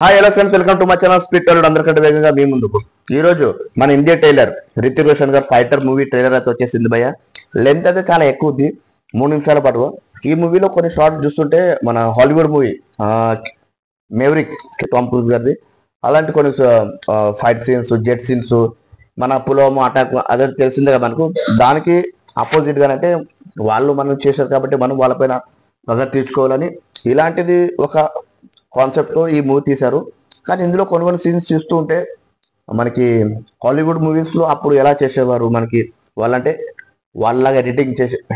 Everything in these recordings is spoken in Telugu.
Hi hello friends, welcome to my channel speed Tollywood. అందరికంటే వేగంగా మీ ముందుకు ఈ రోజు మన ఇండియా ట్రైలర్ రితిక్ రోషన్ గారు ఫైటర్ మూవీ ట్రైలర్ అయితే వచ్చేసింది భయ్య. లెంత్ అయితే చాలా ఎక్కువ ఉంది, 3 నిమిషాల పాటు. ఈ మూవీలో కొన్ని షార్ట్స్ చూస్తుంటే మన Hollywood movie maverick Tom cruise గారిది అలాంటి కొన్ని ఫైట్ సీన్స్, జెట్ సీన్స్, మన పులోమో అటాక్ అదే తెలిసిందే కదా మనకు. దానికి ఆపోజిట్ గానంటే వాళ్ళు మనం చేశారు కాబట్టి మనం వాళ్ళపైన పగ తీర్చుకోవాలని ఇలాంటిది ఒక కాన్సెప్ట్ ఈ మూవీ తీశారు. కానీ ఇందులో కొన్ని సీన్స్ చూస్తూ ఉంటే మనకి హాలీవుడ్ మూవీస్ లో అప్పుడు ఎలా చేసేవారు, మనకి వాళ్ళంటే వాళ్ళలాగా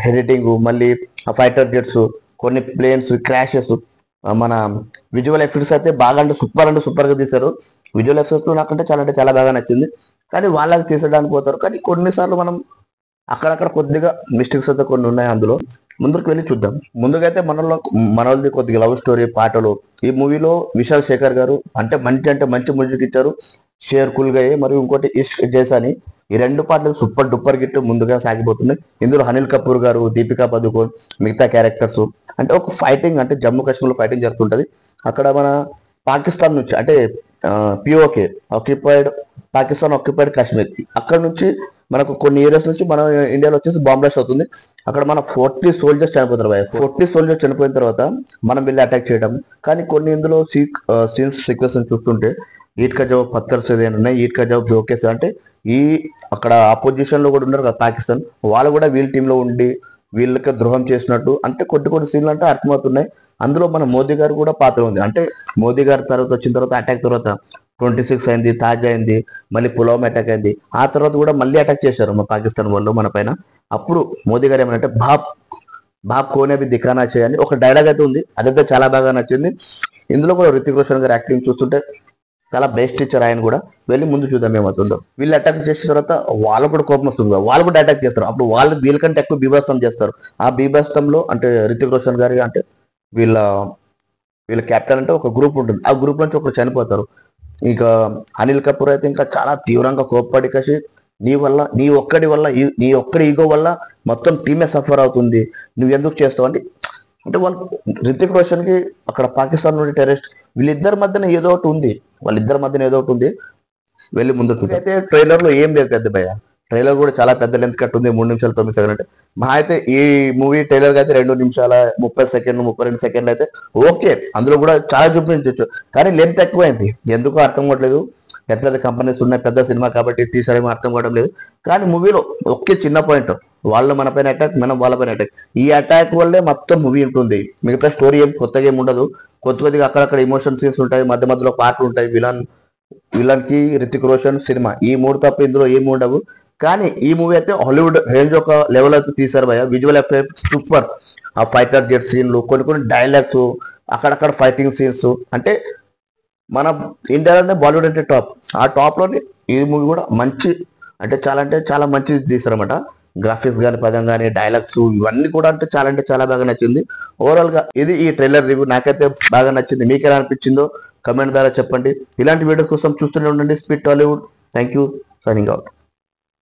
ఎడిటింగ్ మళ్ళీ ఫైటర్ జెట్స్, కొన్ని ప్లేన్స్ క్రాషెస్, మన విజువల్ ఎఫెక్ట్స్ అయితే బాగా అంటే సూపర్ గా తీశారు. విజువల్ ఎఫెక్ట్స్ నాకంటే చాలా బాగా నచ్చింది. కానీ వాళ్ళకి తీసడానికి పోతారు, కానీ కొన్నిసార్లు మనం అక్కడక్కడ కొద్దిగా మిస్టేక్స్ అయితే కొన్ని ఉన్నాయి. అందులో ముందుకు వెళ్ళి చూద్దాం. ముందుకైతే మనోళ్ళది కొద్దిగా లవ్ స్టోరీ పాటలు. ఈ మూవీలో విశాల్ శేఖర్ గారు అంటే మంచి మ్యూజిక్ ఇచ్చారు. షేర్ కుల్గాయే మరియు ఇంకోటి ఇష్క్ జైసాని, ఈ 2 పాటలు సూపర్ డూపర్ గిట్టు ముందుగా సాగిపోతున్నాయి. ఇందులో అనిల్ కపూర్ గారు, దీపికా పదుకోన్, మిగతా క్యారెక్టర్స్ అంటే ఒక ఫైటింగ్ అంటే జమ్మూ కాశ్మీర్లో ఫైటింగ్ జరుగుతుంటది. అక్కడ మన పాకిస్తాన్ నుంచి అంటే పిఓకే పాకిస్తాన్ ఆక్యుపైడ్ కాశ్మీర్, అక్కడ నుంచి మనకు కొన్ని ఏరియాస్ నుంచి మన ఇండియాలో వచ్చేసి బాంబ్ బ్లాస్ట్ అవుతుంది. అక్కడ మన 40 సోల్జర్స్ చనిపోతారు. 40 సోల్జర్స్ చనిపోయిన తర్వాత మనం వెళ్ళి అటాక్ చేయడం. కానీ కొన్ని ఇందులో సీన్స్ సీక్వెన్స్ చూస్తుంటే ఈట్ కా జవాబ్ పత్తర్ సే ఉన్నాయి, ఈట్ కా జవాబ్ దోకేసే అంటే ఈ అక్కడ అపోజిషన్ లో కూడా ఉన్నారు కదా పాకిస్తాన్, వాళ్ళు కూడా వీళ్ళ టీంలో ఉండి వీళ్ళకి ద్రోహం చేసినట్టు అంటే కొన్ని సీన్లు అంటే అర్థమవుతున్నాయి. అందులో మన మోదీ గారు కూడా పాత్ర ఉంది. అంటే మోదీ గారి తర్వాత వచ్చిన తర్వాత అటాక్ తర్వాత 26 అయింది, తాజ్ అయింది, మళ్ళీ పుల్వామా అటాక్ అయింది. ఆ తర్వాత కూడా మళ్ళీ అటాక్ చేశారు మా పాకిస్తాన్ వాళ్ళు మన పైన. అప్పుడు మోదీ గారు ఏమంటే బాప్ కోనే బి దిఖానా చేయని ఒక డైలాగ్ అయితే ఉంది, అదైతే చాలా బాగా నచ్చింది. ఇందులో కూడా రితిక్ రోషన్ గారు యాక్టింగ్ చూస్తుంటే చాలా బెస్ట్ ఇచ్చారు. ఆయన కూడా వెళ్ళి ముందు చూద్దాం ఏమవుతుందో. వీళ్ళు అటాక్ చేసిన తర్వాత వాళ్ళు కూడా కోపం వస్తుంది, వాళ్ళు కూడా అటాక్ చేస్తారు. అప్పుడు వాళ్ళు వీళ్ళకంటే ఎక్కువ బీభత్సం చేస్తారు. ఆ బీభత్సంలో అంటే రితిక్ రోషన్ గారి అంటే వీళ్ళ క్యాప్టెన్ అంటే ఒక గ్రూప్ ఉంటుంది, ఆ గ్రూప్ నుంచి ఒకరు చనిపోతారు. ఇక అనిల్ కపూర్ అయితే ఇంకా చాలా తీవ్రంగా కోప్పడి కసి నీ ఒక్కడి ఈగో వల్ల మొత్తం టీమే సఫర్ అవుతుంది, నువ్వు ఎందుకు చేస్తావు అంటే వాళ్ళు రితిక్ రోషన్ కి అక్కడ పాకిస్తాన్ నుండి టెర్రరిస్ట్ వాళ్ళిద్దరి మధ్యన ఏదో ఒకటి ఉంది. వెళ్ళి ముందుకు అయితే ట్రైలర్ లో ఏం లేదు పెద్ద భయ. ట్రైలర్ కూడా చాలా పెద్ద లెంత్ కట్ ఉంది, 3 నిమిషాలు 9 సెకండ్. అంటే మా అయితే ఈ మూవీ ట్రైలర్ అయితే 2 నిమిషాల 30 సెకండ్లు 32 సెకండ్లు అయితే ఓకే, అందులో కూడా చాలా చూపించవచ్చు. కానీ లెంత్ ఎక్కువైంది, ఎందుకో అర్థం కావట్లేదు. పెద్ద కంపెనీస్ ఉన్నాయి, పెద్ద సినిమా కాబట్టి తీసారేమో అర్థం కావడం లేదు. కానీ మూవీలో ఒకే చిన్న పాయింట్, వాళ్ళు మన పైన అటాక్, మనం వాళ్ళ పైన అటాక్. ఈ అటాక్ వల్లే మొత్తం మూవీ ఉంటుంది. మిగతా స్టోరీ కొత్తగా ఏమి ఉండదు. కొద్దిగా అక్కడక్కడ ఎమోషన్ సీన్స్ ఉంటాయి, మధ్యలో పాటలు ఉంటాయి. విలన్ కి రితిక్ రోషన్ సినిమా ఈ 3 తప్ప ఇందులో ఏమి ఉండవు. కానీ ఈ మూవీ అయితే హాలీవుడ్ రేంజ్ ఒక లెవెల్ అయితే తీసారు భయ. విజువల్ ఎఫెక్ట్స్ సూపర్, ఆ ఫైటర్ జెట్ సీన్లు, కొన్ని డైలాగ్స్, అక్కడక్కడ ఫైటింగ్ సీన్స్. అంటే మన ఇండియాలోనే బాలీవుడ్ అంటే ఆ టాప్ లోనే ఈ మూవీ కూడా అంటే చాలా మంచి తీసారన్నమాట. గ్రాఫిక్స్ కానీ, పదం కానీ, డైలాగ్స్ ఇవన్నీ కూడా అంటే చాలా బాగా నచ్చింది. ఓవరాల్ గా ఇది ఈ ట్రైలర్ రివ్యూ. నాకైతే బాగా నచ్చింది. మీకు ఎలా అనిపించిందో కమెంట్ ద్వారా చెప్పండి. ఇలాంటి వీడియోస్ కోసం చూస్తూనే ఉండండి speed Tollywood. Thank you, signing out.